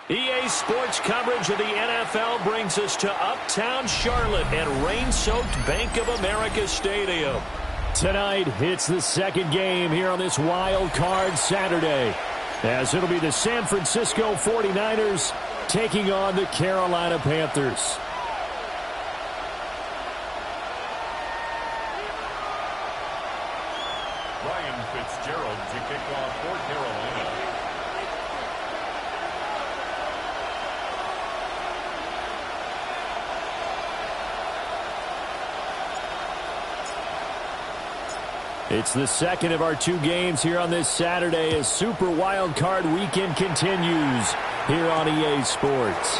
EA Sports coverage of the NFL brings us to Uptown Charlotte at rain-soaked Bank of America Stadium. Tonight, it's the second game here on this Wild Card Saturday, as it'll be the San Francisco 49ers taking on the Carolina Panthers. Ryan Fitzgerald to kick off for Carolina. It's the second of our two games here on this Saturday as Super Wild Card Weekend continues here on EA Sports.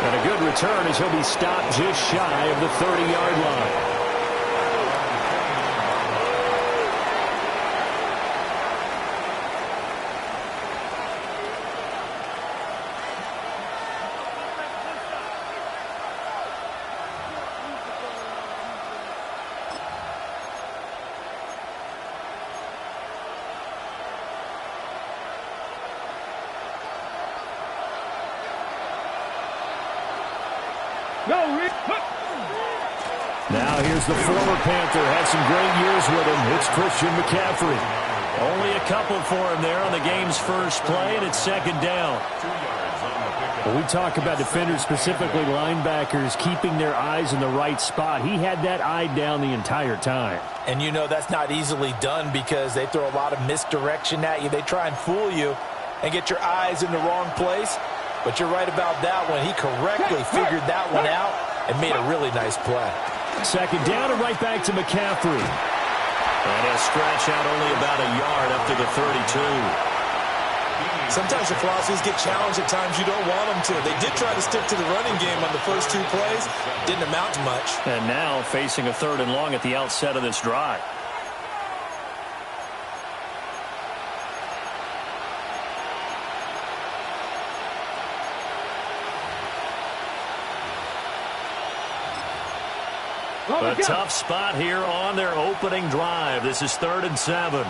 And a good return as he'll be stopped just shy of the 30-yard line. Now here's the former Panther. Had some great years with him. It's Christian McCaffrey. Only a couple for him there on the game's first play, and it's second down. When we talk about defenders, specifically linebackers, keeping their eyes in the right spot, he had that eye down the entire time. And you know that's not easily done because they throw a lot of misdirection at you. They try and fool you and get your eyes in the wrong place. But you're right about that one. He correctly figured that one out and made a really nice play. Second down and right back to McCaffrey. And he'll stretch out only about a yard up to the 32. Sometimes your philosophies get challenged at times you don't want them to. They did try to stick to the running game on the first two plays. Didn't amount to much. And now facing a 3rd and long at the outset of this drive. A tough spot here on their opening drive. This is 3rd and 7.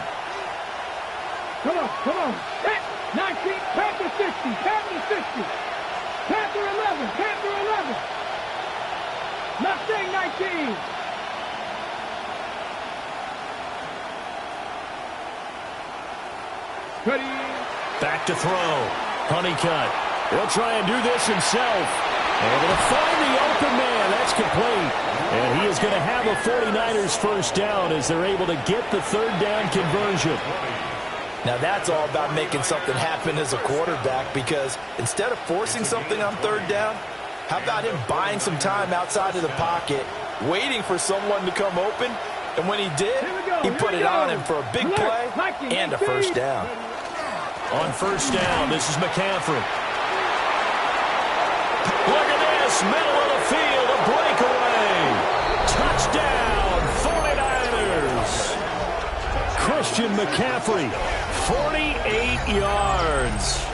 Come on. 19, Panther 60, Panther 60. Panther 11, Panther 11. Mustang 19. Ready. Back to throw. Honeycutt. He'll try and do this himself. Able to find the open man. That's complete. And he is going to have a 49ers first down as they're able to get the 3rd down conversion. Now that's all about making something happen as a quarterback, because instead of forcing something on 3rd down, how about him buying some time outside of the pocket, waiting for someone to come open, and when he did, he put it on him for a big play and a first down. On first down, this is McCaffrey. Look at this, middle of the field, a breakaway. Touchdown, 49ers. Christian McCaffrey, 48 yards.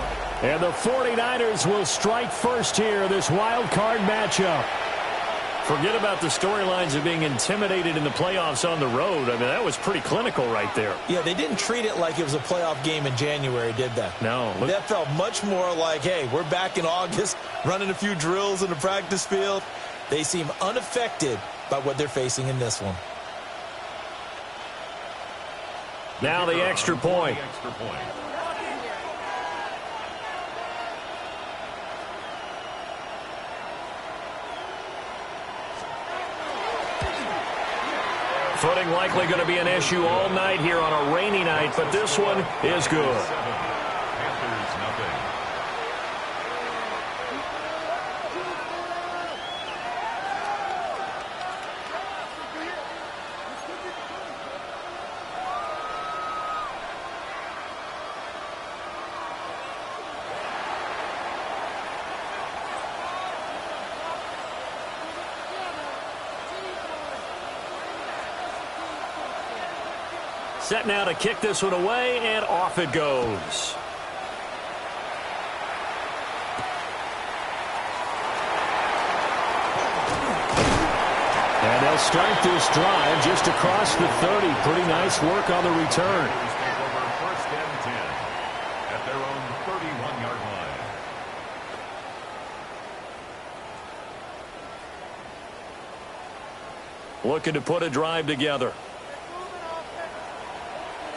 And the 49ers will strike first here, this wild card matchup. Forget about the storylines of being intimidated in the playoffs on the road. I mean, that was pretty clinical right there. Yeah, they didn't treat it like it was a playoff game in January, did they? No. That felt much more like, hey, we're back in August, running a few drills in the practice field. They seem unaffected by what they're facing in this one. Now the extra point. Footing likely going to be an issue all night here on a rainy night, but this one is good. Set now to kick this one away, and off it goes. And they'll start this drive just across the 30. Pretty nice work on the return. First and 10. looking to put a drive together.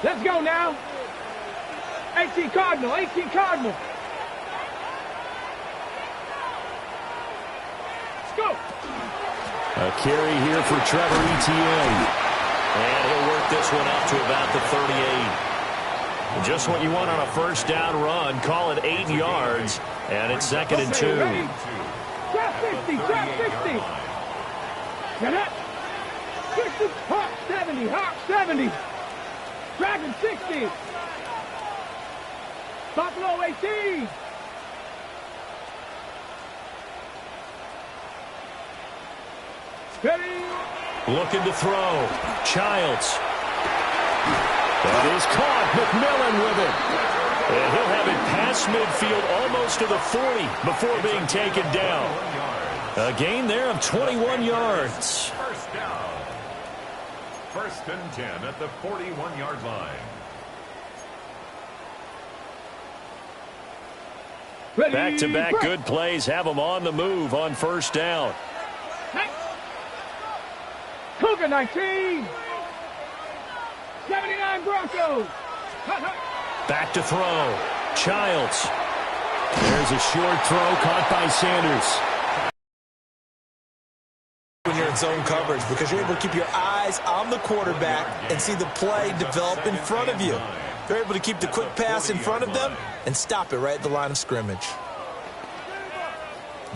Let's go now. 18 Cardinal, 18 Cardinal. Let's go. A carry here for Trevor Etienne. And he'll work this one out to about the 38. Just what you want on a first down run. Call it 8 yards. And it's 2nd and 2. Trap 50, trap 50. Get up. 60, Hawk 70, Hawk 70. Dragon 60. Buffalo 18. Ready. Looking to throw. Childs. That is caught. McMillan with it. And he'll have it past midfield almost to the 40 before being taken down. A gain there of 21 yards. First down. 1st and 10 at the 41-yard line. Ready. Back-to-back Break. good plays have them on the move on first down. Cougar 19. 79 Broncos. Back to throw. Childs. There's a short throw caught by Sanders. When you're in zone coverage, because you're able to keep your eyes on the quarterback and see the play develop in front of you. They're able to keep the quick pass in front of them and stop it right at the line of scrimmage.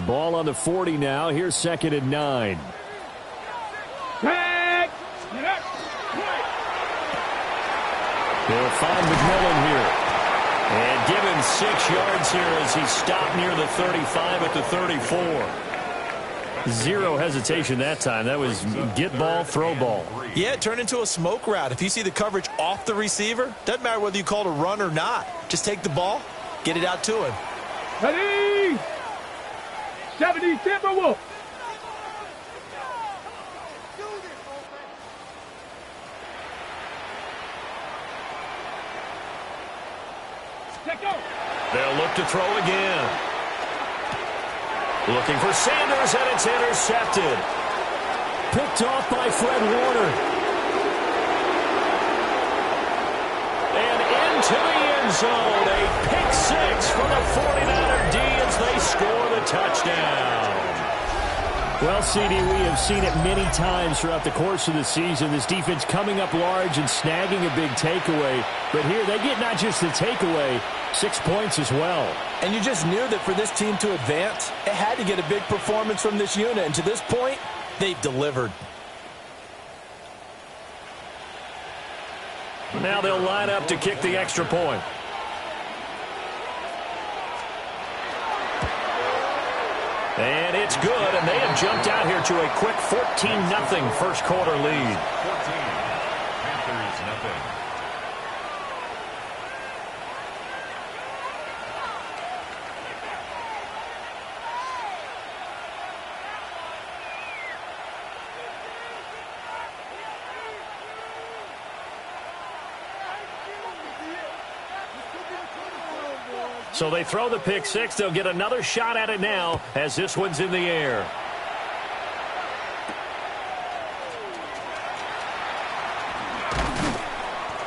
Ball on the 40 now. Here's 2nd and 9. Back. Get up. They'll find McMillan here. And give him 6 yards here as he stopped near the 35 at the 34. Zero hesitation that time. That was get ball, throw ball. Yeah, it turned into a smoke route. If you see the coverage off the receiver, doesn't matter whether you call it a run or not. Just take the ball, get it out to him. Ready. 70 Timberwolves. Let go. They'll look to throw again. Looking for Sanders, and it's intercepted. Picked off by Fred Warner. And into the end zone. A pick 6 for the 49er D as they score the touchdown. Well, CD, we have seen it many times throughout the course of the season. This defense coming up large and snagging a big takeaway. But here they get not just the takeaway, 6 points as well. And you just knew that for this team to advance, it had to get a big performance from this unit. And to this point, they've delivered. Now they'll line up to kick the extra point. And it's good, and they have jumped out here to a quick 14-0 first quarter lead. 14. Panthers nothing. So they throw the pick 6. They'll get another shot at it now as this one's in the air.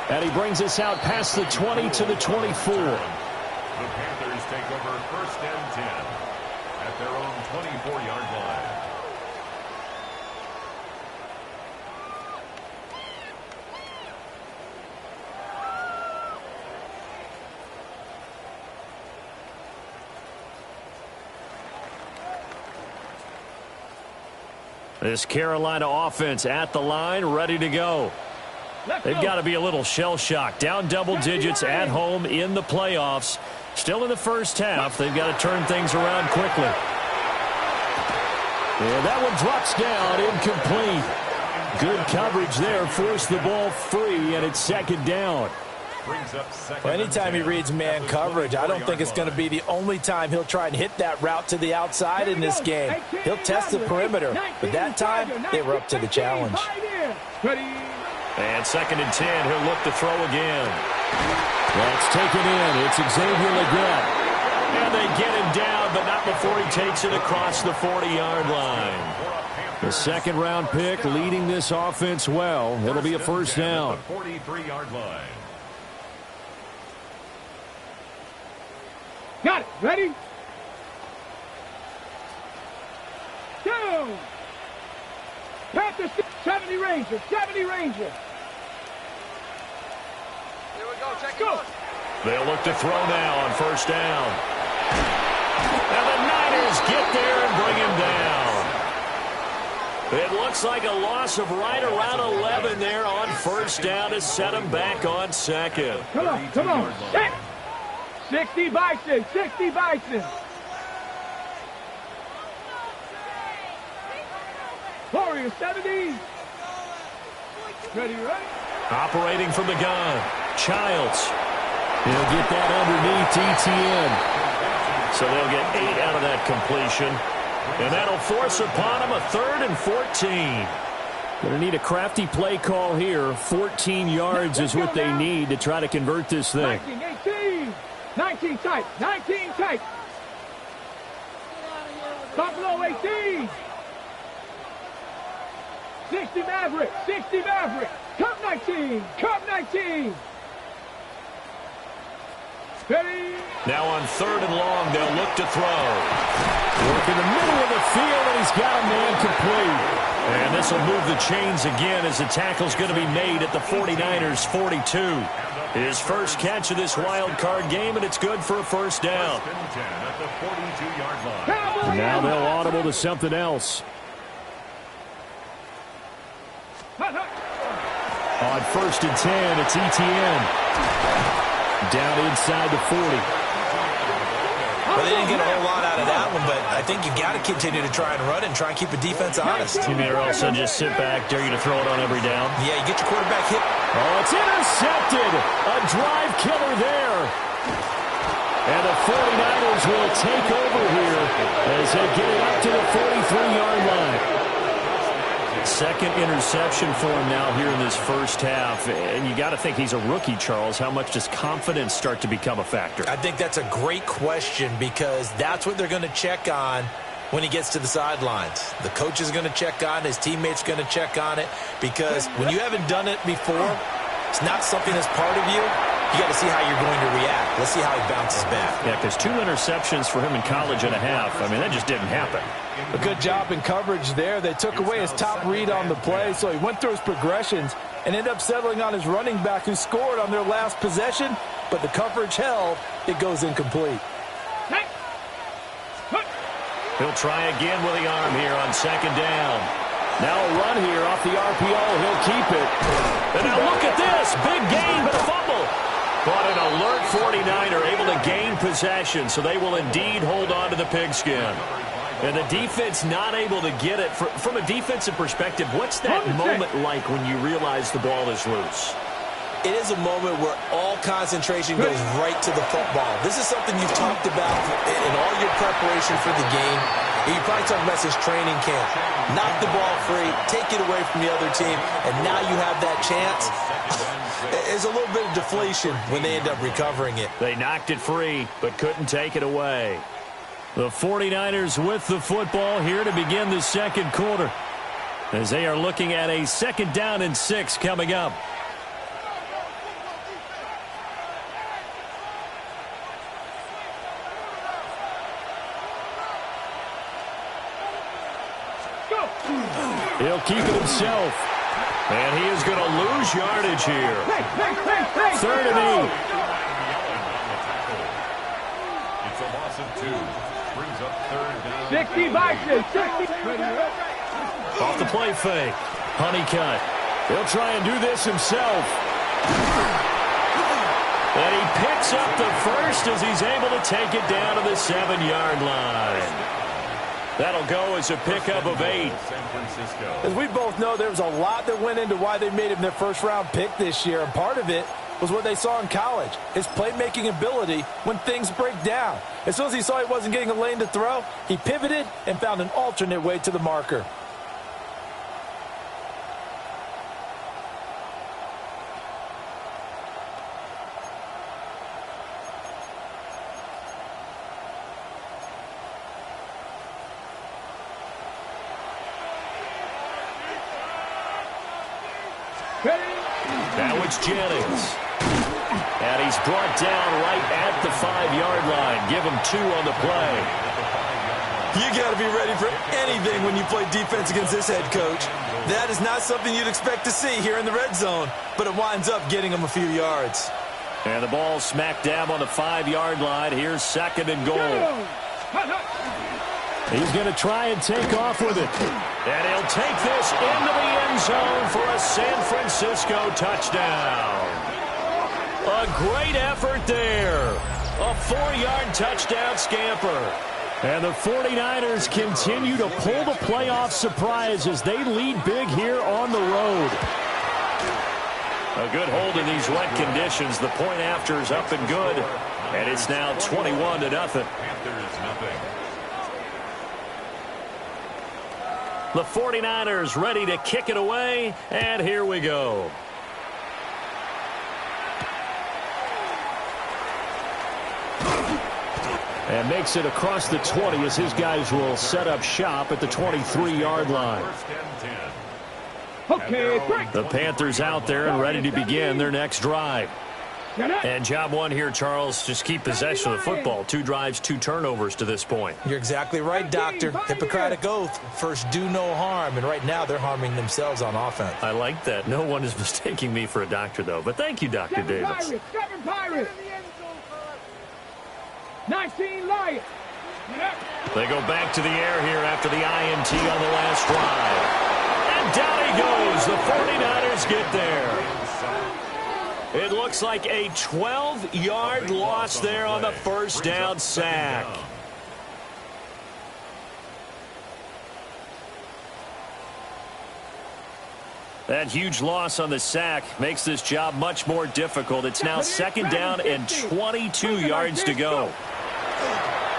And he brings us out past the 20 to the 24. The Panthers take over 1st and 10 at their own 24-yard line. This Carolina offense at the line, ready to go. They've got to be a little shell-shocked. Down double digits at home in the playoffs. Still in the first half. They've got to turn things around quickly. And that one drops down, incomplete. Good coverage there, forced the ball free, and it's 2nd down. Well, anytime he reads man coverage, I don't think it's going to be the only time he'll try and hit that route to the outside in this game. He'll test the perimeter, but that time, they were up to the challenge. And 2nd and 10, he'll look to throw again. That's taken in. It's Xavier Legette. And they get him down, but not before he takes it across the 40-yard line. The second-round pick leading this offense well. It'll be a first down. 43-yard line. Got it. Ready? Down. Panthers 70 Ranger. 70 Ranger. Here we go. Check Go. it out. They'll look to throw now on first down. And the Niners get there and bring him down. It looks like a loss of right around 11 there on first down to set him back on second. Come on. Come on. 60 Bison. 60 Bison. Warriors 70. Ready, ready? Operating from the gun. Childs. He'll get that underneath ETN. So they'll get 8 out of that completion. And that'll force upon him a 3rd and 14. Going to need a crafty play call here. 14 yards is what they need to try to convert this thing. 19, 18. 19 tight. 19 tight. Buffalo 18. 60 Maverick. 60 Maverick. Cup 19. Cup 19. Ready? Now on 3rd and long, they'll look to throw. Work in the middle of the field, and he's got a man complete. And this will move the chains again as the tackle's going to be made at the 49ers' 42. His first catch of this wild card game, and it's good for a first down. First and 10 at the 42-yard line. And now they'll audible to something else. On first and 10, it's ETN. Down inside the 40. Well, they didn't get a whole lot out of that one, but I think you got to continue to try and run it and try and keep the defense honest. You mean or else they'll just sit back, dare you to throw it on every down? Yeah, you get your quarterback hit. Oh, it's intercepted. A drive killer there. And the 49ers will take over here as they get it up to the 43-yard line. Second interception for him now here in this first half. And you got to think he's a rookie, Charles. How much does confidence start to become a factor? I think that's a great question because that's what they're going to check on when he gets to the sidelines. The coach is going to check on it. His teammates going to check on it because when you haven't done it before, it's not something that's part of you. You got to see how you're going to react. Let's see how he bounces back. Yeah, because 2 interceptions for him in college and a half. I mean, that just didn't happen. A good job in coverage there. They took away his top read on the play, so he went through his progressions and ended up settling on his running back who scored on their last possession, but the coverage held. It goes incomplete. He'll try again with the arm here on second down. Now a run here off the RPO. He'll keep it. And now look at this. Big gain, but a fumble. But an alert 49er able to gain possession, so they will indeed hold on to the pigskin. And the defense not able to get it. From a defensive perspective, what's that moment like when you realize the ball is loose? It is a moment where all concentration goes right to the football. This is something you've talked about in all your preparation for the game. You probably talked about since training camp. Knock the ball free, take it away from the other team, and now you have that chance. There's a little bit of deflation when they end up recovering it. They knocked it free, but couldn't take it away. The 49ers with the football here to begin the second quarter, as they are looking at a 2nd down and 6 coming up. He'll keep it himself. And he is going to lose yardage here. 3rd and 8. It's a loss of 2. Brings up 3rd down. 60 Bison. 60. Off the play fake. Honeycutt. He'll try and do this himself. And he picks up the first as he's able to take it down to the 7-yard line. That'll go as a pickup of 8. As we both know, there was a lot that went into why they made him their first-round pick this year, and part of it was what they saw in college, his playmaking ability when things break down. As soon as he saw he wasn't getting a lane to throw, he pivoted and found an alternate way to the marker. Now it's Jennings. And he's brought down right at the 5-yard line. Give him 2 on the play. You got to be ready for anything when you play defense against this head coach. That is not something you'd expect to see here in the red zone, but it winds up getting him a few yards. And the ball smack dab on the 5-yard line. Here's 2nd and goal. He's going to try and take off with it. And he'll take this into the end zone for a San Francisco touchdown. A great effort there. A 4-yard touchdown scamper. And the 49ers continue to pull the playoff surprise as they lead big here on the road. A good hold in these wet conditions. The point after is up and good. And it's now 21-0. Panthers nothing. The 49ers ready to kick it away. And here we go. And makes it across the 20 as his guys will set up shop at the 23-yard line. Okay, The Panthers out there and ready to begin their next drive. And job one here, Charles, just keep possession of the football. 2 drives, 2 turnovers to this point. You're exactly right, Doctor. Hippocratic oath. First, do no harm. And right now, they're harming themselves on offense. I like that. No one is mistaking me for a doctor, though. But thank you, Dr. Davis. 7 Pirates. 19 Lions. They go back to the air here after the INT on the last drive. And down he goes. The 49ers get there. It looks like a 12-yard loss there on the first down sack. That huge loss on the sack makes this job much more difficult. It's now 2nd down and 22 yards to go.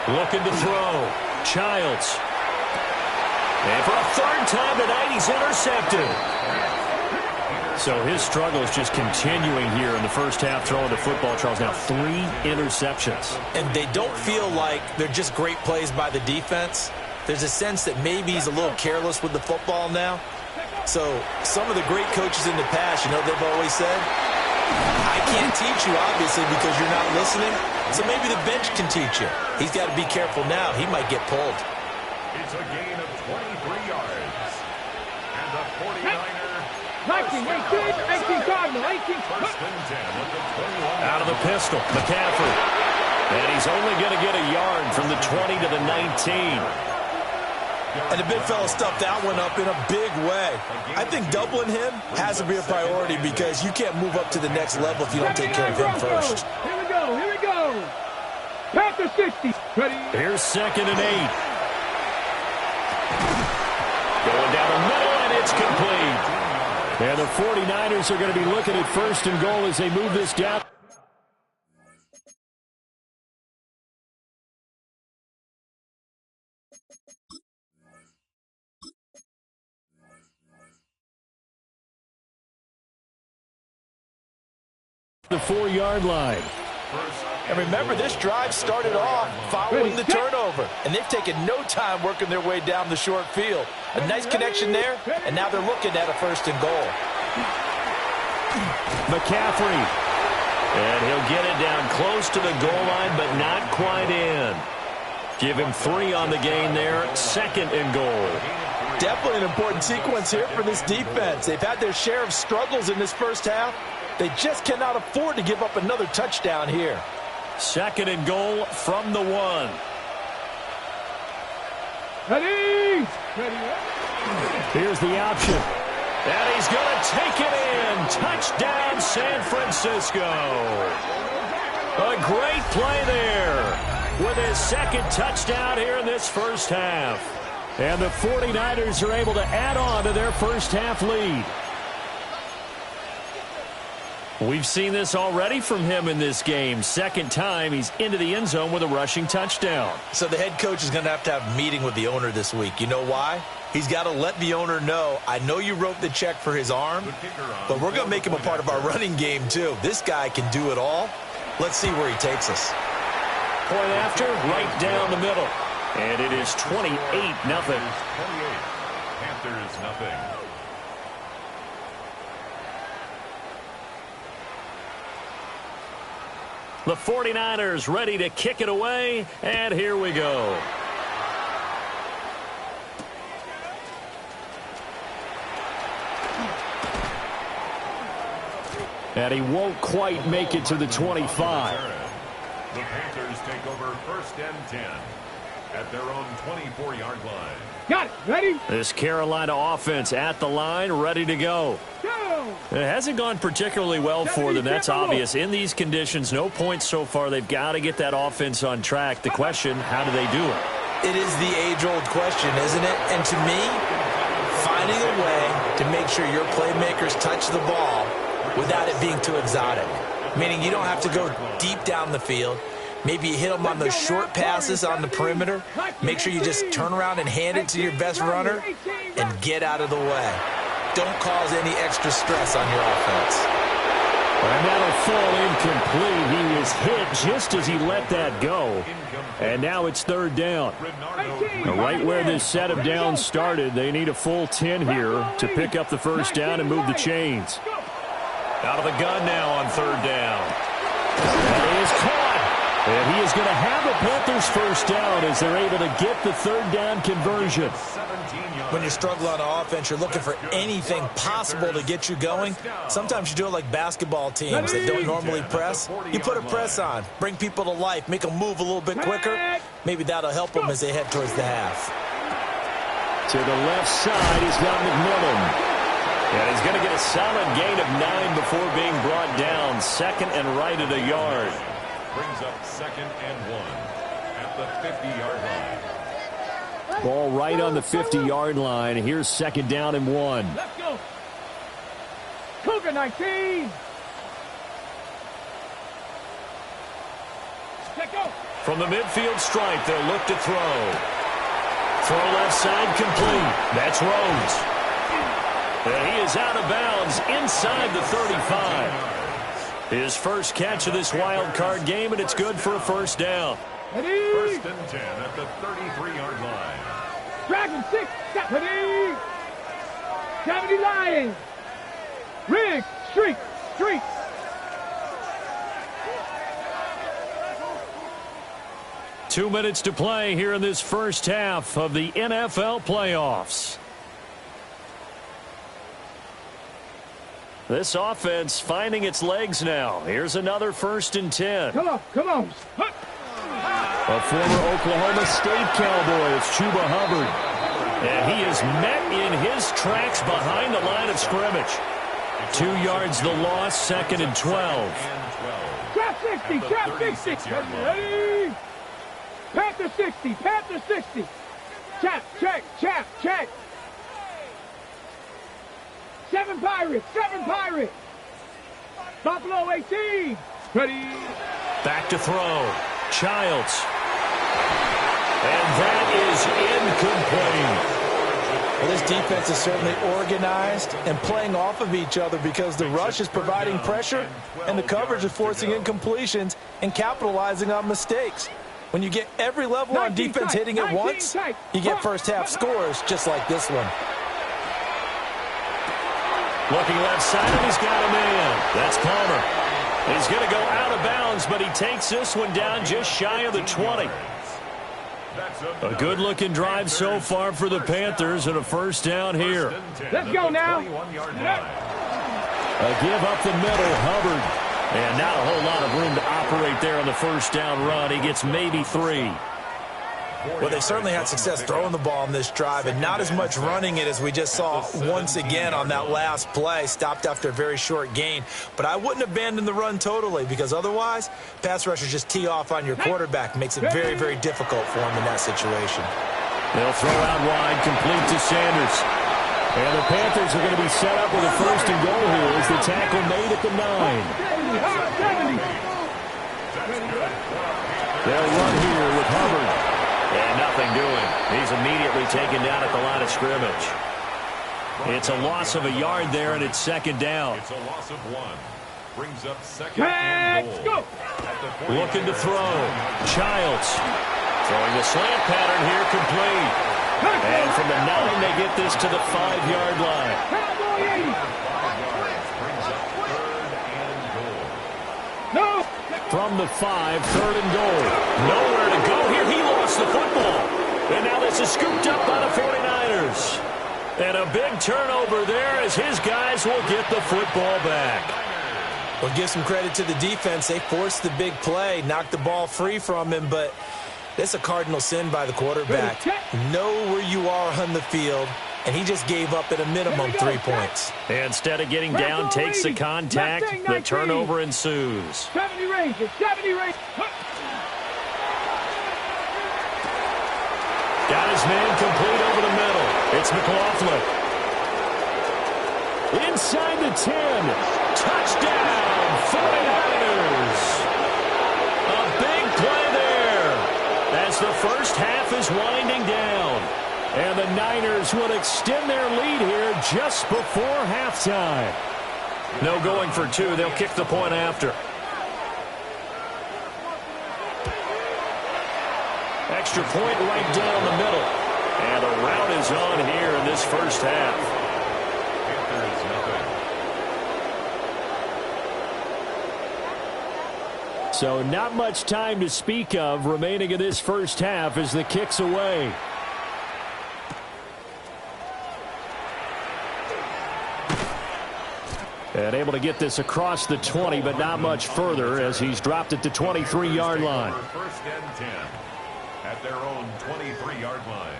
Looking to throw. Childs. And for a 3rd time tonight, he's intercepted. So his struggle is just continuing here in the first half throwing the football, Charles. Now 3 interceptions. And they don't feel like they're just great plays by the defense. There's a sense that maybe he's a little careless with the football now. So some of the great coaches in the past, you know, they've always said, I can't teach you, obviously, because you're not listening. So maybe the bench can teach you. He's got to be careful now. He might get pulled. It's a gain of 23 yards. And the 49ers 18 Cardinal, 18. first and 10 at the 21. Out of the pistol, McCaffrey. And he's only going to get a yard from the 20 to the 19. And the big fella stuffed that one up in a big way. I think doubling him has to be a priority because you can't move up to the next level if you don't take care of him first. Here we go. Panther 60. Ready? Here's 2nd and 8. Going down the middle, and it's complete. And the 49ers are going to be looking at 1st and goal as they move this down. The 4-yard line. And remember, this drive started off following the turnover. And they've taken no time working their way down the short field. A nice connection there, and now they're looking at a 1st and goal. McCaffrey. And he'll get it down close to the goal line, but not quite in. Give him 3 on the gain there. 2nd and goal. Definitely an important sequence here for this defense. They've had their share of struggles in this first half. They just cannot afford to give up another touchdown here. 2nd and goal from the 1. Ready? Here's the option. And he's going to take it in. Touchdown, San Francisco. A great play there with his 2nd touchdown here in this first half. And the 49ers are able to add on to their first half lead. We've seen this already from him in this game. 2nd time he's into the end zone with a rushing touchdown. So the head coach is going to have a meeting with the owner this week. You know why? He's got to let the owner know, I know you wrote the check for his arm, but we're going to make him a part of our running game too. This guy can do it all. Let's see where he takes us. Point after, right down the middle. And it is 28-0. 28. Panthers, 0. The 49ers ready to kick it away, and here we go. And he won't quite make it to the 25. The Panthers take over 1st and 10 at their own 24-yard line. Got it. Ready? This Carolina offense at the line, ready to go. Go. It hasn't gone particularly well for them. That's obvious. In these conditions, no points so far. They've got to get that offense on track. The question, how do they do it? It is the age-old question, isn't it? And to me, finding a way to make sure your playmakers touch the ball without it being too exotic. Meaning you don't have to go deep down the field. Maybe you hit them on those short passes on the perimeter. Make sure you just turn around and hand it to your best runner and get out of the way. Don't cause any extra stress on your offense. And that'll fall incomplete. He was hit just as he let that go. And now it's 3rd down. Right where this set of downs started, they need a full 10 here to pick up the 1st down and move the chains. Out of the gun now on 3rd down. That is caught. And he is going to have a Panthers 1st down as they're able to get the 3rd down conversion. When you're struggling on offense, you're looking for anything possible to get you going. Sometimes you do it like basketball teams that don't normally press. You put a press on, bring people to life, make them move a little bit quicker. Maybe that'll help them as they head towards the half. To the left side is now McMillan. And he's going to get a solid gain of 9 before being brought down. 2nd and right at a yard. Brings up 2nd and 1 at the 50-yard line. Ball right on the 50-yard line. Here's 2nd down and 1. Let's go. Cougar 19. Let's go. From the midfield stripe, they'll look to throw. Throw left side complete. That's Rhodes. And he is out of bounds inside the 35. His first catch of this wild card game, and it's good for a 1st down. Ready? 1st and 10 at the 33-yard line. Dragon 6. Ready? 70 Lions. Rig. Streak. 2 minutes to play here in this first half of the NFL playoffs. This offense finding its legs now. Here's another 1st and 10. Come on. A former Oklahoma State Cowboy, it's Chuba Hubbard. And he is met in his tracks behind the line of scrimmage. 2 yards the loss, 2nd and 12. Trap 60. Ready? Panther 60. Check. 7 Pirates. Buffalo 18. Ready? Back to throw. Childs. And that is incomplete. Well, this defense is certainly organized and playing off of each other because the rush is providing pressure and the coverage is forcing incompletions and capitalizing on mistakes. When you get every level on defense hitting it once, you get first half scores just like this one. Looking left side, and he's got a man. That's Palmer. He's going to go out of bounds, but he takes this one down just shy of the 20. A good-looking drive so far for the Panthers and a 1st down here. Let's go now. A give up the middle, Hubbard. And not a whole lot of room to operate there on the 1st down run. He gets maybe 3. Well, they certainly had success throwing the ball on this drive and not as much running it as we just saw once again on that last play. Stopped after a very short gain. But I wouldn't abandon the run totally because otherwise, pass rushers just tee off on your quarterback. Makes it very, very difficult for him in that situation. They'll throw out wide, complete to Sanders. And the Panthers are going to be set up with a 1st and goal here as the tackle made at the 9. They'll run here with Hubbard. And nothing doing. He's immediately taken down at the line of scrimmage. It's a loss of a yard there, and it's 2nd down. It's a loss of 1. Brings up 2nd and goal. Looking to throw. Childs. Throwing the slant pattern here complete. And from the 9, they get this to the 5-yard line. No. From from the 5, 3rd and goal. Nowhere to go here. He lost the football. And now this is scooped up by the 49ers. And a big turnover there as his guys will get the football back. Well, give some credit to the defense. They forced the big play, knocked the ball free from him, but it's a cardinal sin by the quarterback. Know where you are on the field, and he just gave up at a minimum 3 points. Instead of getting down, takes the contact. The turnover ensues. 70 Rangers, 70 Rangers. Got his man complete over the middle. It's McLaughlin. Inside the 10. Touchdown, 49ers. A big play there as the first half is winding down. And the Niners will extend their lead here just before halftime. No going for 2. They'll kick the point after. Extra point right down the middle. And a rout is on here in this first half. So not much time to speak of remaining in this first half as the kick's away. And able to get this across the 20, but not much further as he's dropped at the 23-yard line. First and 10 at their own 23-yard line.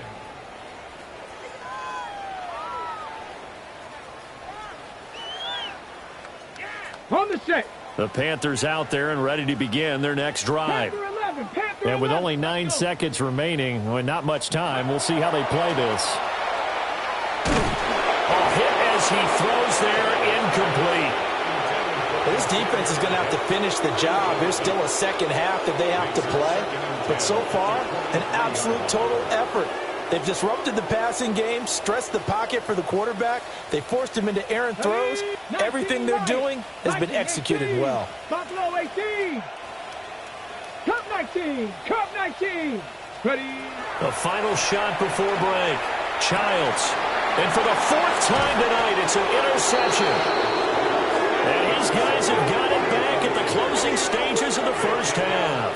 On the set. The Panthers out there and ready to begin their next drive. Panther 11, Panther And with 11. only 9 seconds remaining, well, not much time, we'll see how they play this. A hit as he throws there, incomplete. This defense is going to have to finish the job. There's still a second half that they have to play. But so far, an absolute total effort. They've disrupted the passing game, stressed the pocket for the quarterback. They forced him into errant throws. Everything they're doing has been executed well. Buffalo 18. Cup 19. Cup 19. Ready. The final shot before break. Childs. And for the 4th time tonight, it's an interception. And his guys have got it back at the closing stages of the first half.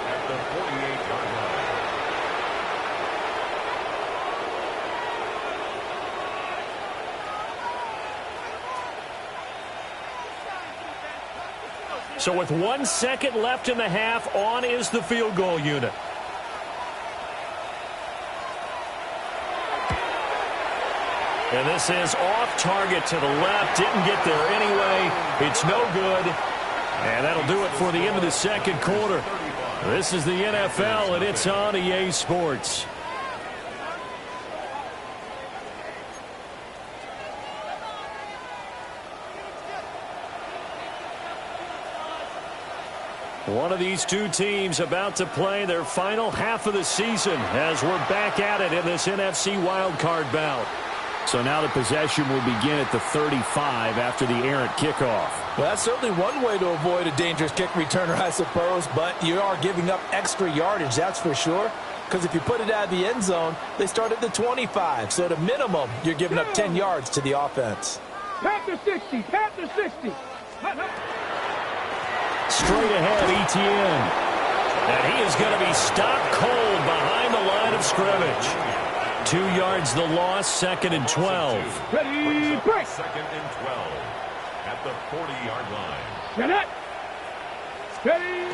At the 48-yard line. So with 1 second left in the half, on is the field goal unit. And this is off target to the left. Didn't get there anyway. It's no good. And that'll do it for the end of the second quarter. This is the NFL, and it's on EA Sports. One of these two teams about to play their final half of the season as we're back at it in this NFC wildcard bout. So now the possession will begin at the 35 after the errant kickoff. Well, that's certainly one way to avoid a dangerous kick returner, I suppose, but you are giving up extra yardage, that's for sure. Because if you put it out of the end zone, they start at the 25. So at a minimum, you're giving up 10 yards to the offense. Panther 60. Panther 60. Straight ahead, Etienne. And he is going to be stopped cold behind the line of scrimmage. 2 yards the loss, 2nd and 12. Ready, break. 2nd and 12 at the 40-yard line. Get it. Ready.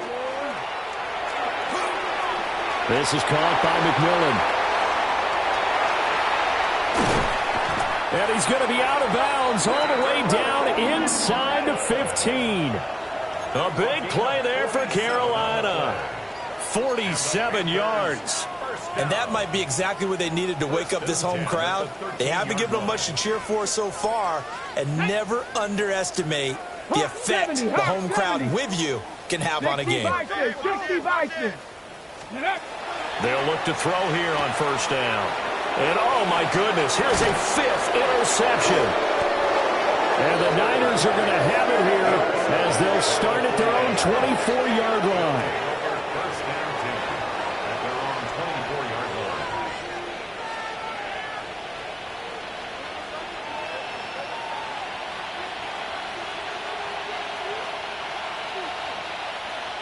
This is caught by McMillan. And he's going to be out of bounds all the way down inside the 15. A big play there for Carolina. 47 yards. And that might be exactly what they needed to wake up this home crowd. They haven't given them much to cheer for so far, and never underestimate the effect the home crowd with you can have on a game. 60 Vikings. They'll look to throw here on first down. And oh my goodness, here's a 5th interception. And the Niners are going to have it here as they'll start at their own 24-yard line. First and 10 at their own 24-yard line.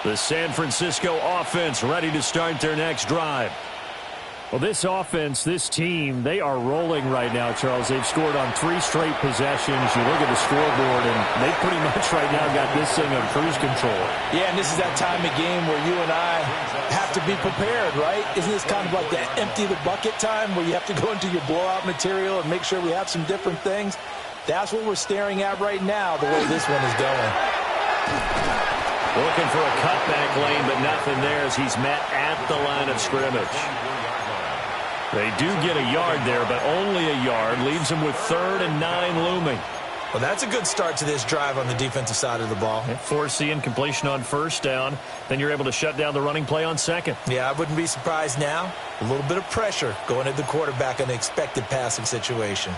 The San Francisco offense ready to start their next drive. Well, this offense, this team, they are rolling right now, Charles. They've scored on 3 straight possessions. You look at the scoreboard, and they pretty much right now got this thing on cruise control. Yeah, and this is that time of game where you and I have to be prepared, right? Isn't this kind of like the empty the bucket time where you have to go into your blowout material and make sure we have some different things? That's what we're staring at right now, the way this one is going. Looking for a cutback lane, but nothing there as he's met at the line of scrimmage. They do get a yard there, but only a yard. Leaves them with 3rd and 9 looming. Well, that's a good start to this drive on the defensive side of the ball. Force the incompletion on 1st down. Then you're able to shut down the running play on 2nd. Yeah, I wouldn't be surprised now. A little bit of pressure going at the quarterback in an expected passing situation.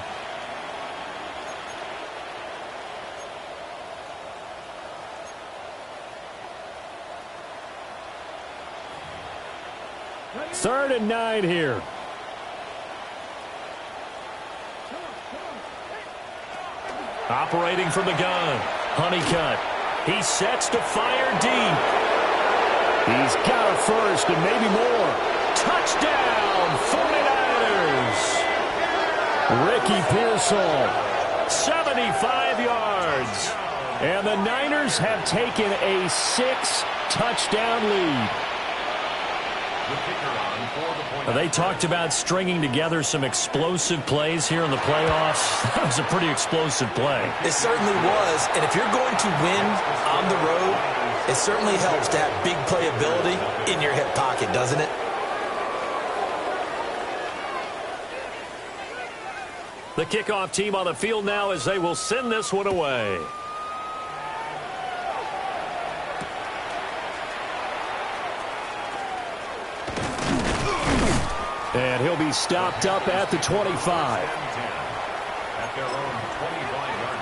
Third and 9 here. Operating from the gun. Honeycutt. He sets to fire deep. He's got a first and maybe more. Touchdown, 49ers. Ricky Pearsall. 75 yards. And the Niners have taken a 6-touchdown lead. They talked about stringing together some explosive plays here in the playoffs. That was a pretty explosive play. It certainly was, and if you're going to win on the road, it certainly helps to have big playability in your hip pocket, doesn't it? The kickoff team on the field now as they will send this one away. And he'll be stopped up at the 25. At their own 25-yard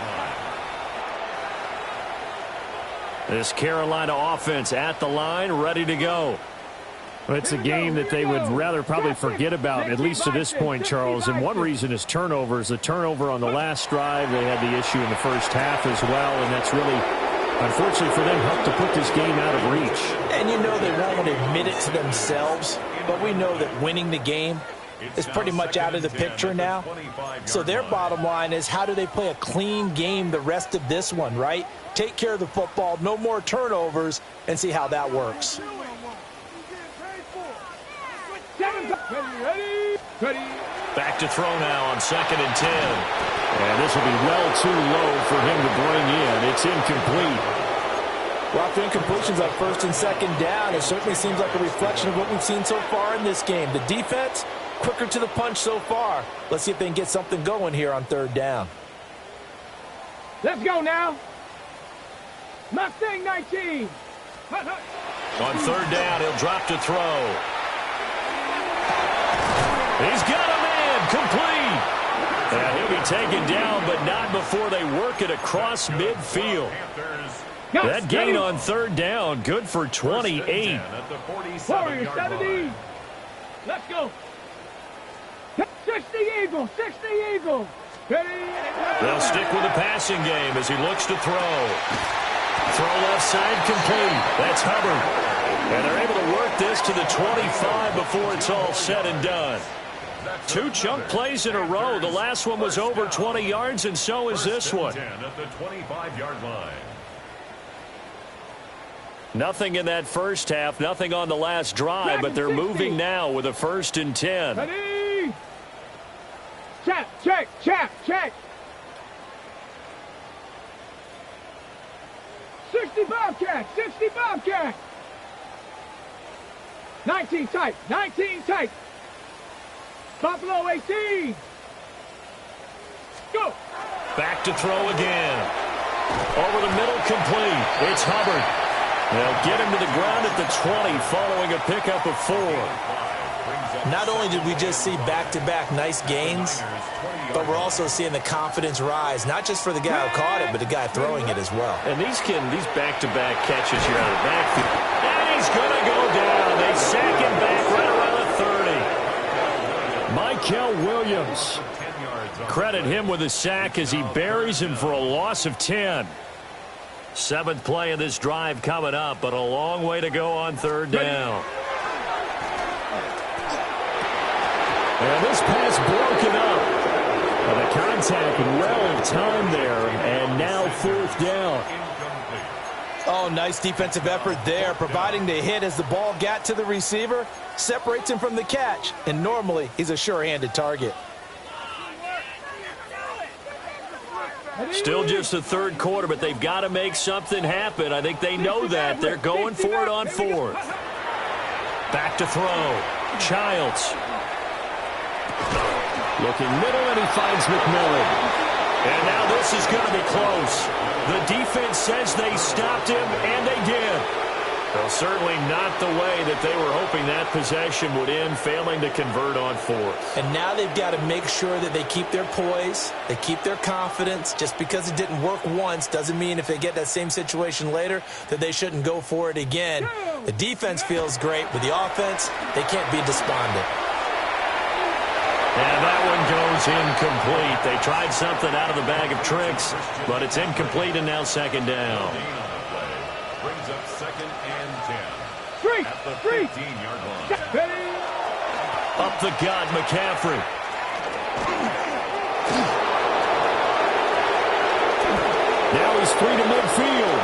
line. This Carolina offense at the line, ready to go. Well, it's a game that they would rather probably forget about, at least to this point, Charles. And one reason is turnovers. The turnover on the last drive, they had the issue in the first half as well, and that's really, unfortunately for them, helped to put this game out of reach. And you know they won't admit it to themselves, but we know that winning the game is pretty much out of the picture now. So their bottom line is, how do they play a clean game the rest of this one, right? Take care of the football, no more turnovers, and see how that works. Back to throw now on 2nd and 10. And this will be well too low for him to bring in. It's incomplete. Well, after incompletions on 1st and 2nd down, it certainly seems like a reflection of what we've seen so far in this game. The defense, quicker to the punch so far. Let's see if they can get something going here on 3rd down. Let's go now. Mustang 19. On 3rd down, he'll drop to throw. He's got a man, complete. And he'll be taken down, but not before they work it across midfield. That gain on 3rd down, good for 28. Warriors 70. Let's go. 60 Eagles, 60 Eagles. Ready? They'll stick with the passing game as he looks to throw. Throw left side complete. That's Hubbard. And they're able to work this to the 25 before it's all said and done. 2 chunk plays in a row. The last one was over 20 yards, and so is this one. At the 25-yard line. Nothing in that first half, nothing on the last drive, but they're moving now with a 1st and 10. Ready? Check, check, check, check. 60 Bobcat, 60 Bobcat. 19 tight, 19 tight. Buffalo 18. Go. Back to throw again. Over the middle, complete. It's Hubbard. They'll get him to the ground at the 20 following a pickup of 4. Not only did we just see back-to-back nice gains, but we're also seeing the confidence rise, not just for the guy who caught it, but the guy throwing it as well. And these back-to-back catches here out of the backfield. And he's going to go down. They sack him back right around the 30. Mykel Williams. Credit him with a sack as he buries him for a loss of 10. Seventh play of this drive coming up, but a long way to go on third down. And this pass broken up. And the contact well timed there, and now fourth down. Oh, nice defensive effort there, providing the hit as the ball got to the receiver, separates him from the catch, and normally he's a sure-handed target. Still just the third quarter, but they've got to make something happen. I think they know that. They're going for it on fourth. Back to throw. Childs. Looking middle, and he finds McMillan. And now this is going to be close. The defense says they stopped him, and they did. Well, certainly not the way that they were hoping that possession would end, failing to convert on fourth. And now they've got to make sure that they keep their poise, they keep their confidence. Just because it didn't work once doesn't mean if they get that same situation later that they shouldn't go for it again. The defense feels great, but the offense, they can't be despondent. And that one goes incomplete. They tried something out of the bag of tricks, but it's incomplete and now second down. Brings up second and 10. At the 15-yard line. Up the gut, McCaffrey. Now he's free to midfield.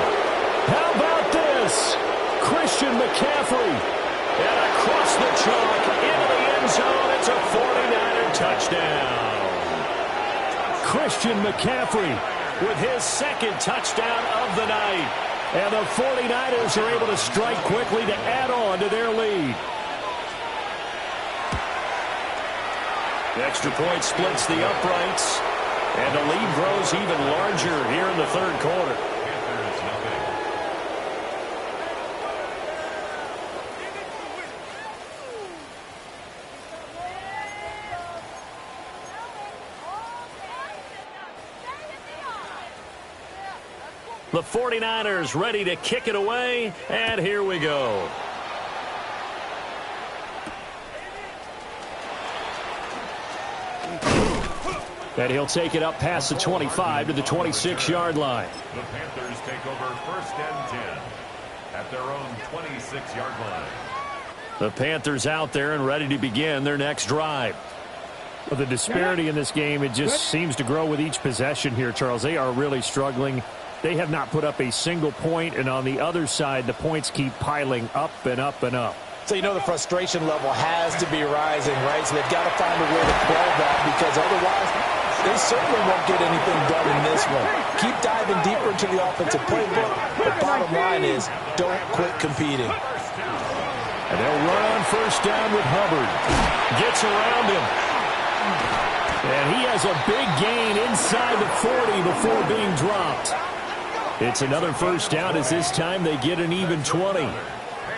How about this? Christian McCaffrey. And across the chalk, into the end zone. It's a 49er touchdown. Christian McCaffrey With his second touchdown of the night. And the 49ers are able to strike quickly to add on to their lead. The extra point splits the uprights. And the lead grows even larger here in the third quarter. The 49ers ready to kick it away, and here we go. And he'll take it up past the 25 to the 26-yard line. The Panthers take over first and 10 at their own 26-yard line. The Panthers out there and ready to begin their next drive. Well, the disparity in this game, it just seems to grow with each possession here, Charles. They are really struggling. They have not put up a single point, and on the other side, the points keep piling up and up and up. So you know the frustration level has to be rising, right? So they've got to find a way to quell that, because otherwise they certainly won't get anything done in this one. Keep diving deeper into the offensive playbook. The bottom line is don't quit competing. And they'll run on first down with Hubbard. Gets around him. And he has a big gain inside the 40 before being dropped. It's another first down, as this time they get an even 20.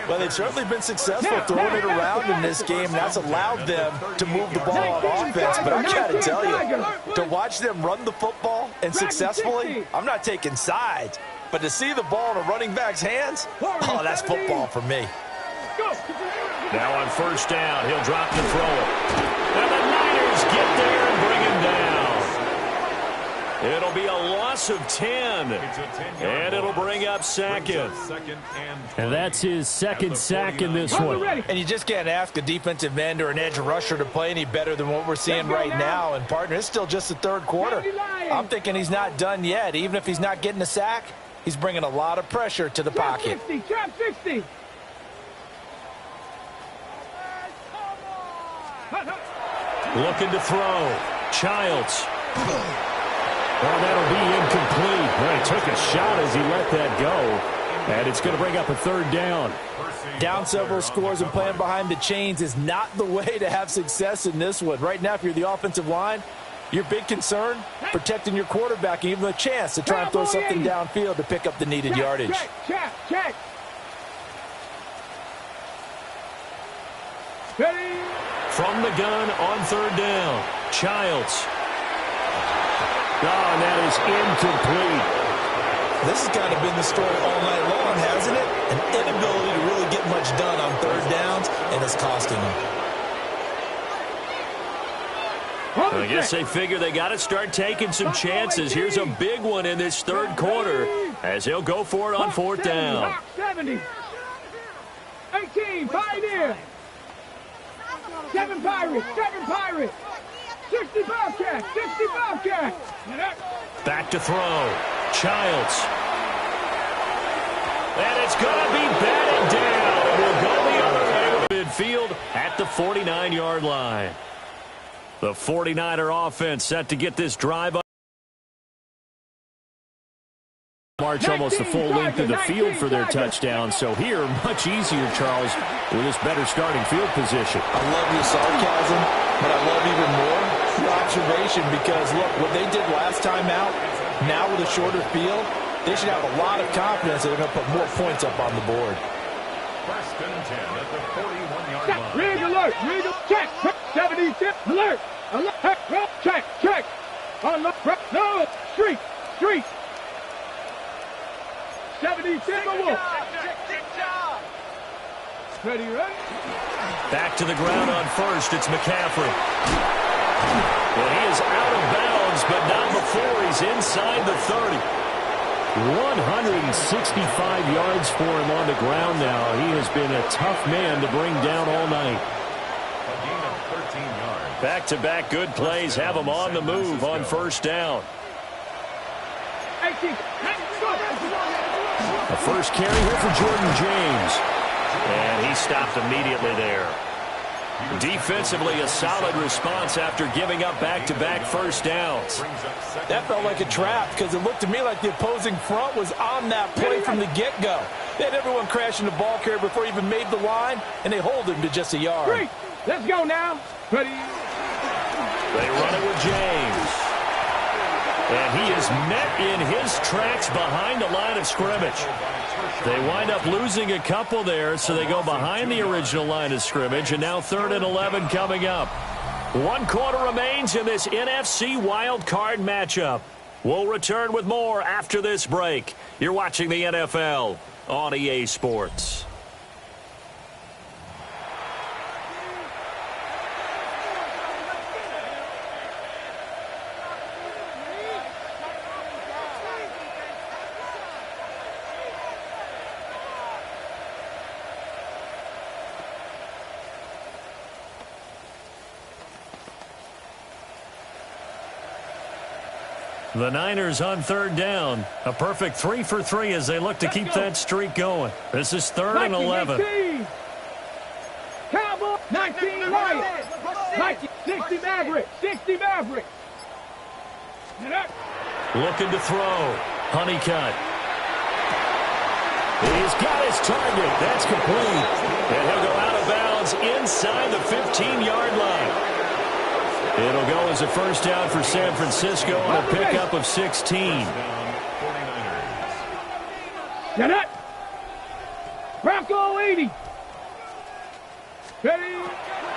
Well, they've certainly been successful throwing it around in this game. That's allowed them to move the ball on offense. But I got to tell you, to watch them run the football and successfully, I'm not taking sides. But to see the ball in a running back's hands, oh, that's football for me. Now on first down, he'll drop to throw it. And the Niners get there and bring him down. It'll be a loss of 10. And it'll bring up second. And that's his second sack in this one. And you just can't ask a defensive end or an edge rusher to play any better than what we're seeing right now. And, partner, it's still just the third quarter. I'm thinking he's not done yet. Even if he's not getting a sack, he's bringing a lot of pressure to the pocket. Trap 60. Looking to throw. Childs. Well, that'll be incomplete. Well, he took a shot as he let that go. And it's going to bring up a third down. Down several scores and playing behind the chains is not the way to have success in this one. Right now, if you're the offensive line, your big concern, protecting your quarterback and give him a chance to try and throw something downfield to pick up the needed yardage. Check. Ready? From the gun on third down. Childs. Oh, and that is incomplete. This has kind of been the story all night long, hasn't it? An inability to really get much done on third downs, and it's costing them. I guess they figure they got to start taking some chances. Here's a big one in this third quarter as he'll go for it on fourth down. 70. 18, Pioneer. 7 Pirates, 7 Pirates. 60 Bobcats, 60 Bobcats. Back to throw. Childs. And it's going to be batted down. It will go the other way to midfield at the 49-yard line. The 49er offense set to get this drive up. March almost the full length of the field for their touchdown. So here, much easier, Charles, with this better starting field position. I love your sarcasm, but I love even more your observation because, look, what they did last time out, now with a shorter field, they should have a lot of confidence that they're going to put more points up on the board. First and 10 at the 41-yard line. Rig alert, rig alert, check, 76, alert, alert, check, check, alert, no, street, street. 76, Wolf. Ready, ready? Back to the ground on first, it's McCaffrey. Well, he is out of bounds, but not before he's inside the 30. 165 yards for him on the ground now. He has been a tough man to bring down all night. A gain of 13 yards. Back-to-back good plays have him on the move on first down. 18, A first carry here for Jordan James. And he stopped immediately there. Defensively, a solid response after giving up back-to-back first downs. That felt like a trap because it looked to me like the opposing front was on that play from the get-go. They had everyone crashing the ball carrier before he even made the line, and they hold him to just a yard. Three. Let's go now. Ready? They run it with James. And he is met in his tracks behind the line of scrimmage. They wind up losing a couple there, so they go behind the original line of scrimmage, and now 3rd and 11 coming up. 1 quarter remains in this NFC Wild Card matchup. We'll return with more after this break. You're watching the NFL on EA Sports. The Niners on 3rd down. A perfect 3 for 3 as they look to keep that streak going. This is 3rd and 11. 19, Cowboy, 19 Lions, 19, 60 Maverick, 60 Maverick. Looking to throw. Honeycutt. He's got his target. That's complete. And he'll go out of bounds inside the 15-yard line. It'll go as a first down for San Francisco on a pickup of 16. Get it. Bronco 80. Ready.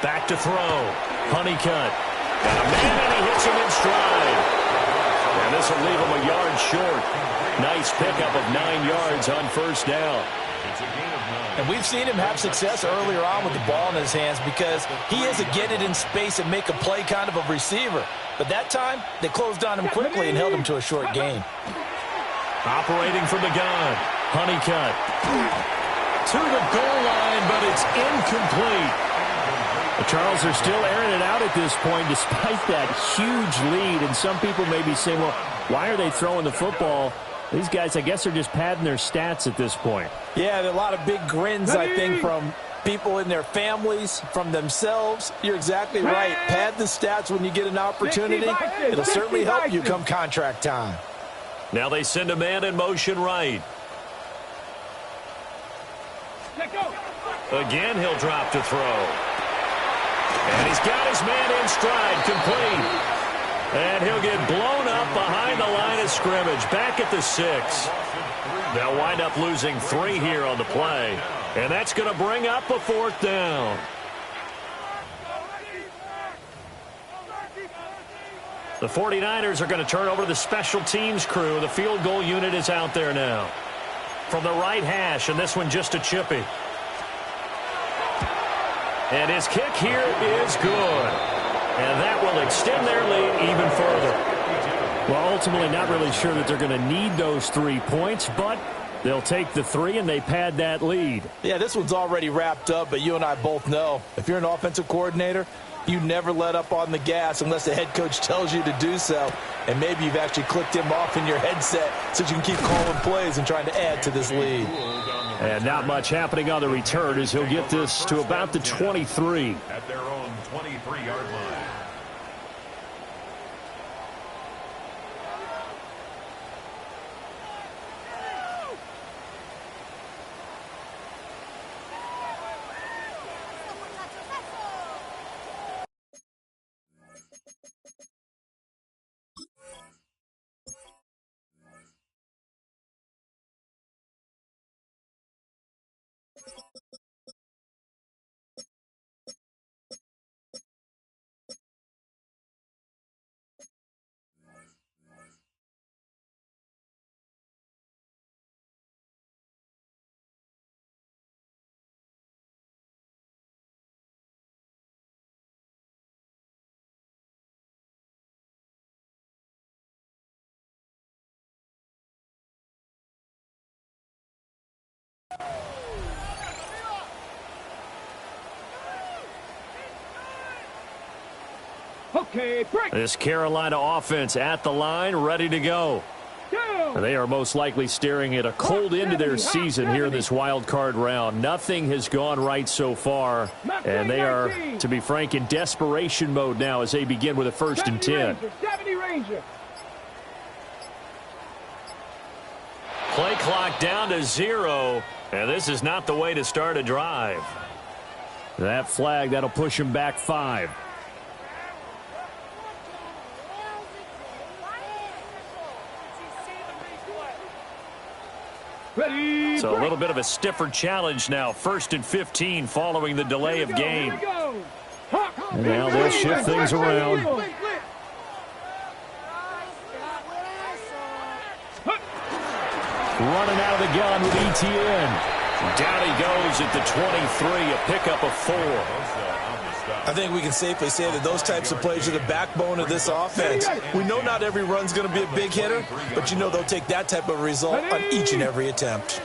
Back to throw. Honeycutt. And a man, and he hits him in stride. And this will leave him a yard short. Nice pickup of 9 yards on first down. It's a gain of 9. And we've seen him have success earlier on with the ball in his hands because he is a get it in space and make a play kind of a receiver. But that time, they closed on him quickly and held him to a short gain. Operating from the gun. Honeycutt. To the goal line, but it's incomplete. The Charles are still airing it out at this point despite that huge lead. And some people may be saying, well, why are they throwing the football? These guys, I guess, are just padding their stats at this point. Yeah, there are a lot of big grins, I think, from people in their families, from themselves. You're exactly right. Pad the stats when you get an opportunity. It'll certainly help you come contract time. Now they send a man in motion right. Again, he'll drop to throw. And he's got his man in stride, complete. And he'll get blown up behind the line of scrimmage, back at the 6. They'll wind up losing 3 here on the play. And that's going to bring up a 4th down. The 49ers are going to turn over to the special teams crew. The field goal unit is out there now. From the right hash, and this one just a chippy. And his kick here is good. And that will extend their lead even further. Well, ultimately not really sure that they're going to need those 3 points, but they'll take the 3 and they pad that lead. Yeah, this one's already wrapped up, but you and I both know if you're an offensive coordinator, you never let up on the gas unless the head coach tells you to do so. And maybe you've actually clicked him off in your headset so you can keep calling plays and trying to add to this lead. And not much happening on the return as he'll get this to about the 23. At their own 23-yard line. Okay, break. This Carolina offense at the line, ready to go. They are most likely staring at a cold end to their season here in this wild card round. Nothing has gone right so far, and they are, to be frank, in desperation mode now as they begin with a 1st and 10. 70 Ranger. Play clock down to 0, and this is not the way to start a drive. That flag, that'll push him back 5. Ready, so a little bit of a stiffer challenge now. 1st and 15 following the delay of game. And now they'll shift things around. Running out of the gun with ETN. Down he goes at the 23, a pickup of 4. I think we can safely say that those types of plays are the backbone of this offense. We know not every run's going to be a big hitter, but you know they'll take that type of result on each and every attempt.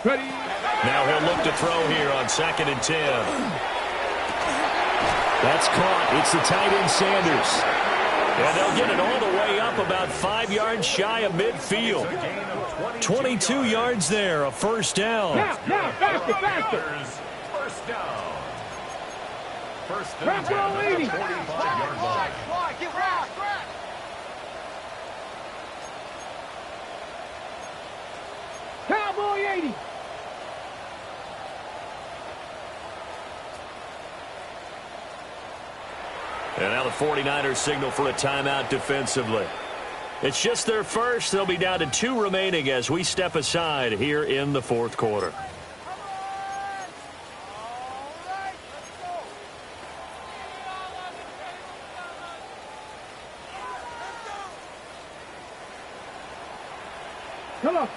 Now he'll look to throw here on 2nd and 10. That's caught. It's the tight end Sanders. And they'll get it all the way up about 5 yards shy of midfield. 22 yards there, a 1st down. Now, faster. 1st down. 1st Back and 10 row 80. 45-yard line. Cowboy 80. And now the 49ers signal for a timeout defensively. It's just their first. They'll be down to 2 remaining as we step aside here in the 4th quarter.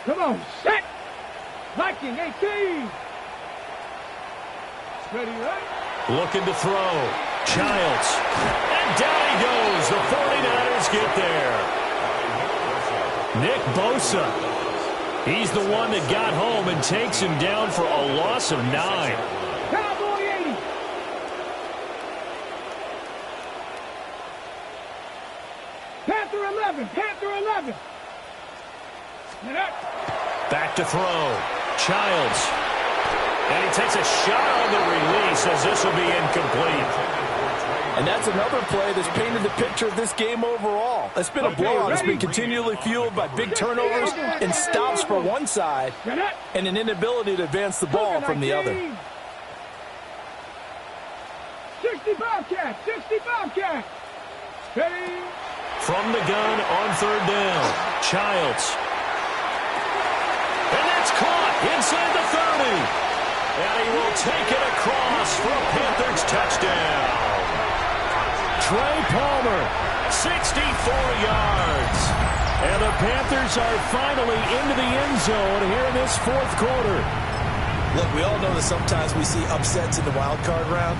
Come on, set. Viking 18. Ready, right? Looking to throw. Childs. And down he goes. The 49ers get there. Nick Bosa. He's the one that got home and takes him down for a loss of 9. Cowboy 80. Panther 11. Panther 11. Back to throw. Childs. And he takes a shot on the release as this will be incomplete. And that's another play that's painted the picture of this game overall. It's been a blowout. It's been continually fueled by big turnovers and stops for one side and an inability to advance the ball from the other. 65 cat. 65 cat. Ready. From the gun on 3rd down. Childs. And that's caught inside the 30. And he will take it across for a Panthers touchdown. Trey Palmer, 64 yards. And the Panthers are finally into the end zone here in this 4th quarter. Look, we all know that sometimes we see upsets in the wild card round.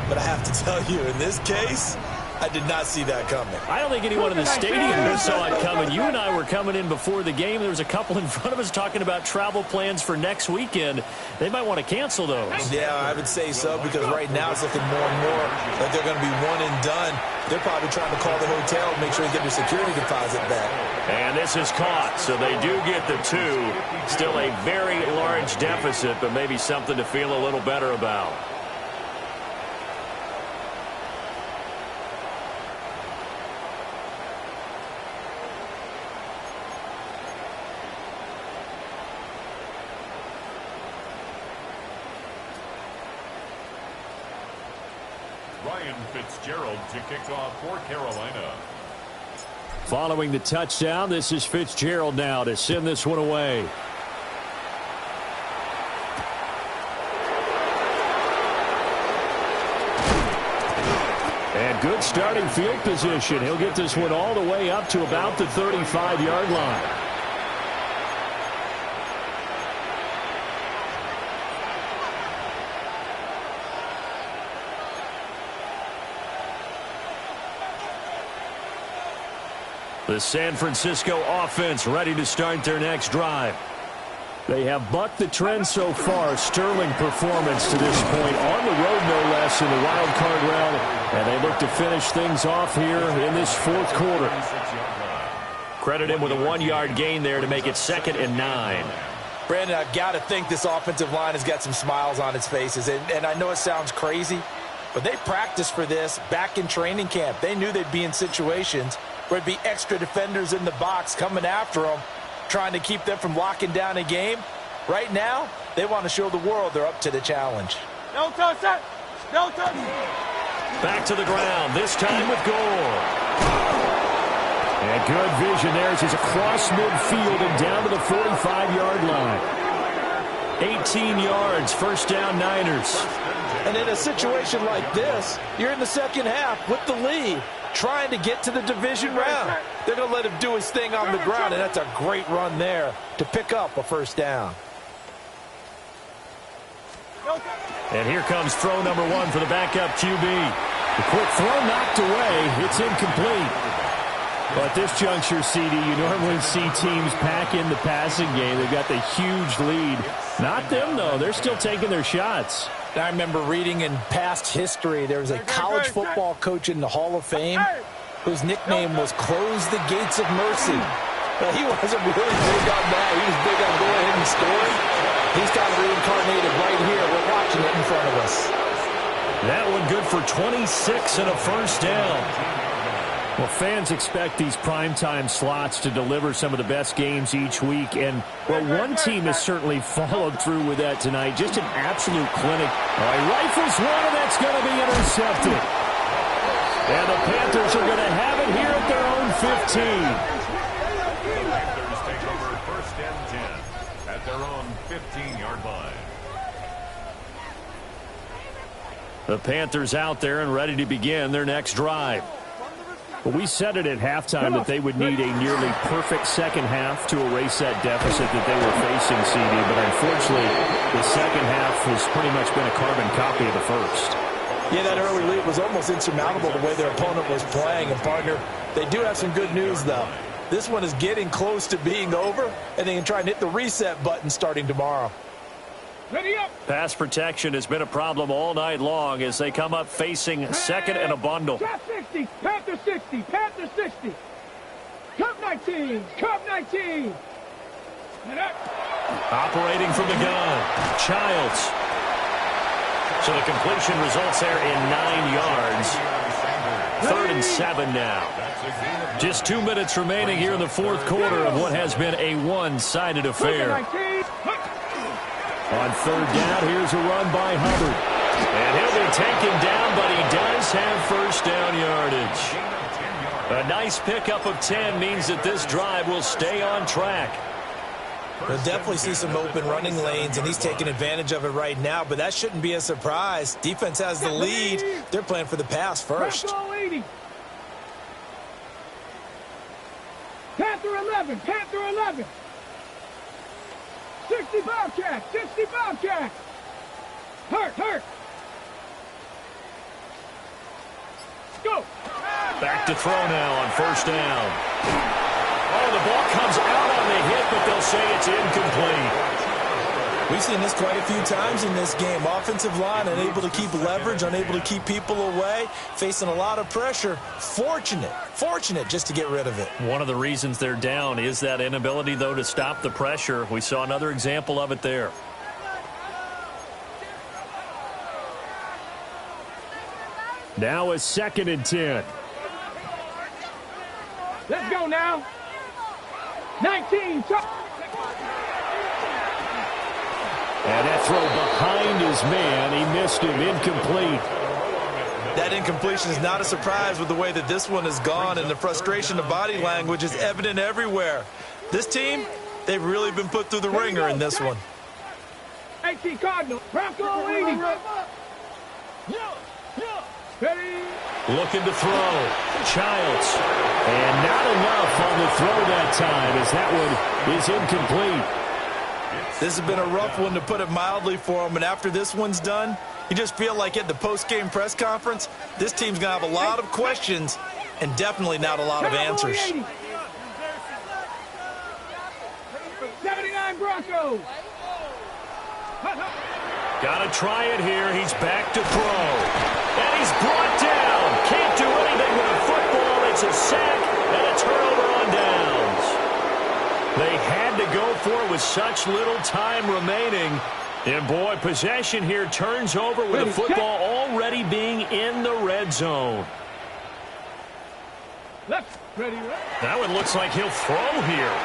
But I have to tell you, in this case, I did not see that coming. I don't think anyone in the stadium saw it coming. You and I were coming in before the game. There was a couple in front of us talking about travel plans for next weekend. They might want to cancel those. Yeah, I would say so, because right now it's looking more and more like they're going to be one and done. They're probably trying to call the hotel and make sure they get their security deposit back. And this is caught, so they do get the 2. Still a very large deficit, but maybe something to feel a little better about. Ryan Fitzgerald to kick off for Carolina. Following the touchdown, this is Fitzgerald now to send this one away. And good starting field position. He'll get this one all the way up to about the 35-yard line. The San Francisco offense ready to start their next drive. They have bucked the trend so far. Sterling performance to this point. On the road, no less, in the wild card round. And they look to finish things off here in this fourth quarter. Credit him with a 1-yard gain there to make it 2nd and 9. Brandon, I've got to think this offensive line has got some smiles on its faces. And I know it sounds crazy, but they practiced for this back in training camp. They knew they'd be in situations where it'd be extra defenders in the box coming after them, trying to keep them from locking down a game. Right now, they want to show the world they're up to the challenge. No touch that. No touch. Back to the ground, this time with Gore. And good vision there as he's across midfield and down to the 45-yard line. 18 yards, first down Niners. And in a situation like this, you're in the second half with the lead, trying to get to the division round. They're going to let him do his thing on the ground, and that's a great run there to pick up a first down. And here comes throw number 1 for the backup QB. The quick throw knocked away. It's incomplete. But at this juncture, CD, you normally see teams pack in the passing game. They've got the huge lead. Not them, though. They're still taking their shots. I remember reading in past history, there was a college football coach in the Hall of Fame whose nickname was Close the Gates of Mercy. Well, he wasn't really big on that. He was big on go ahead and score. He's got it reincarnated right here. We're watching it in front of us. That one good for 26 and a first down. Well, fans expect these primetime slots to deliver some of the best games each week. And, well, one team has certainly followed through with that tonight. Just an absolute clinic. All right, rifles one, and that's going to be intercepted. And the Panthers are going to have it here at their own 15. The Panthers take over first and 10 at their own 15-yard line. The Panthers out there and ready to begin their next drive. Well, we said it at halftime that they would need a nearly perfect second half to erase that deficit that they were facing, CD. But unfortunately, the second half has pretty much been a carbon copy of the first. Yeah, that early lead was almost insurmountable the way their opponent was playing. And, partner, they do have some good news, though. This one is getting close to being over, and they can try and hit the reset button starting tomorrow. Ready up. Pass protection has been a problem all night long as they come up facing second and a bundle. Top 60. Panther 60. Panther 60. Cup 19. Cup 19. Operating from the gun. Childs. So the completion results there in 9 yards. 3rd and 7 now. Just 2 minutes remaining here in the fourth quarter of what has been a one-sided affair. On 3rd down, here's a run by Hubbard. And he'll be taken down, but he does have first down yardage. A nice pickup of 10 means that this drive will stay on track. We'll definitely see some open running lanes, and he's taking advantage of it right now, but that shouldn't be a surprise. Defense has the lead. They're playing for the pass first. Panther 11. Panther 11. 60 Bobcat! 60 Bobcat! Hurt! Go. Back to throw now on first down. Oh, the ball comes out on the hit, but they'll say it's incomplete. We've seen this quite a few times in this game. Offensive line unable to keep leverage, unable to keep people away, facing a lot of pressure. Fortunate just to get rid of it. One of the reasons they're down is that inability, though, to stop the pressure. We saw another example of it there. Now a 2nd and 10. Let's go now. 19. And that throw behind his man. He missed him. Incomplete. That incompletion is not a surprise with the way that this one has gone, and the frustration of body language is evident everywhere. This team, they've really been put through the ringer in this one. 18 Cardinal. Bronco 80. Ready. Looking to throw. Childs. And not enough on the throw that time, as that one is incomplete. This has been a rough one, to put it mildly, for him. And after this one's done, you just feel like at the post-game press conference, this team's going to have a lot of questions and definitely not a lot of answers. 79 Broncos. Got to try it here. He's back to throw. And he's brought down. Can't do anything with a football. It's a sack and a turnover on downs. They had to go for it with such little time remaining. And, boy, possession here turns over with the football already being in the red zone. Left. Ready. That one looks like he'll throw here.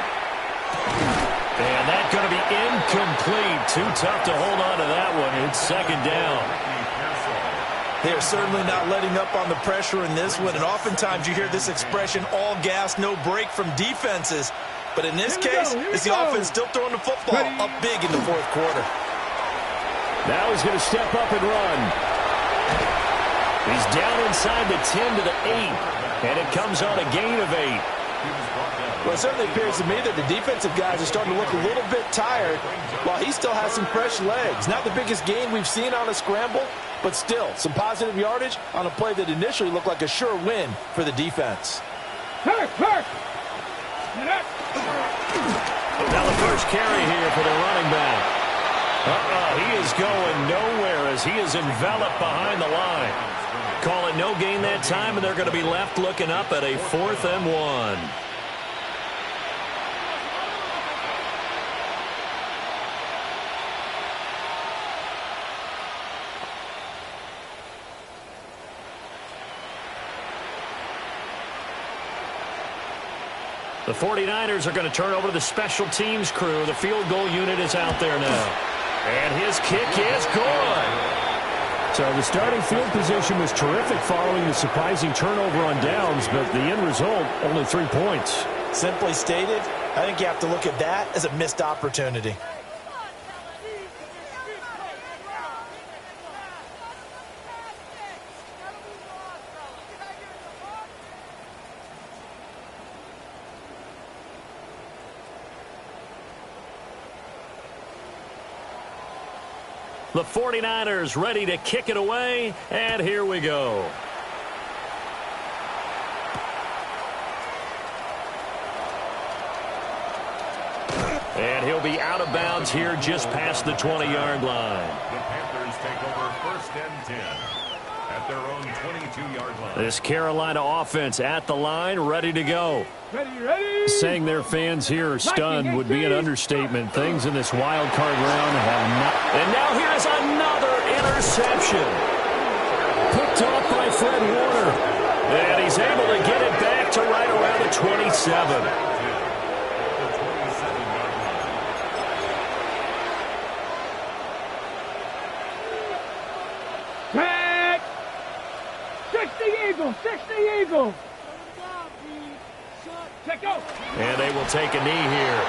And that's going to be incomplete. Too tough to hold on to that one. It's 2nd down. They're certainly not letting up on the pressure in this one. And oftentimes you hear this expression, all gas, no break, from defenses. But in this case, it's the offense still throwing the football up big in the 4th quarter. Now he's going to step up and run. He's down inside the 10 to the 8. And it comes on a gain of 8. Well, it certainly appears to me that the defensive guys are starting to look a little bit tired, while he still has some fresh legs. Not the biggest gain we've seen on a scramble, but still some positive yardage on a play that initially looked like a sure win for the defense. Now the first carry here for the running back. He is going nowhere as he is enveloped behind the line. Call it no gain that time, and they're going to be left looking up at a 4th and 1. The 49ers are going to turn over to the special teams crew. The field goal unit is out there now. And his kick is good. So the starting field position was terrific following the surprising turnover on downs, but the end result, only 3 points. Simply stated, I think you have to look at that as a missed opportunity. The 49ers ready to kick it away, and here we go. And he'll be out of bounds here just past the 20-yard line. The Panthers take over 1st and 10 at their own 22-yard line. This Carolina offense at the line, ready to go. Ready. Saying their fans here are stunned would be an understatement. Things in this wild card round have not. And now here's another interception. Picked off by Fred Warner. And he's able to get it back to right around the 27. Back. 60 Eagles. 60 Eagles. Check out. And they will take a knee here.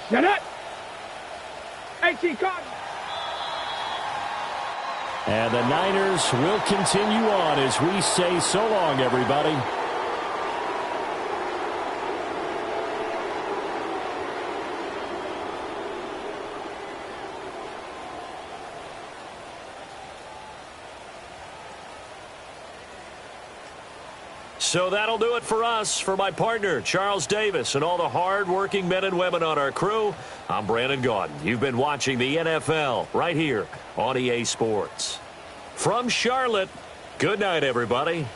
Now that. H.E. Cotton. And the Niners will continue on as we say so long, everybody. So that'll do it for us. For my partner, Charles Davis, and all the hard-working men and women on our crew, I'm Brandon Gaudin. You've been watching the NFL right here on EA Sports. From Charlotte, good night, everybody.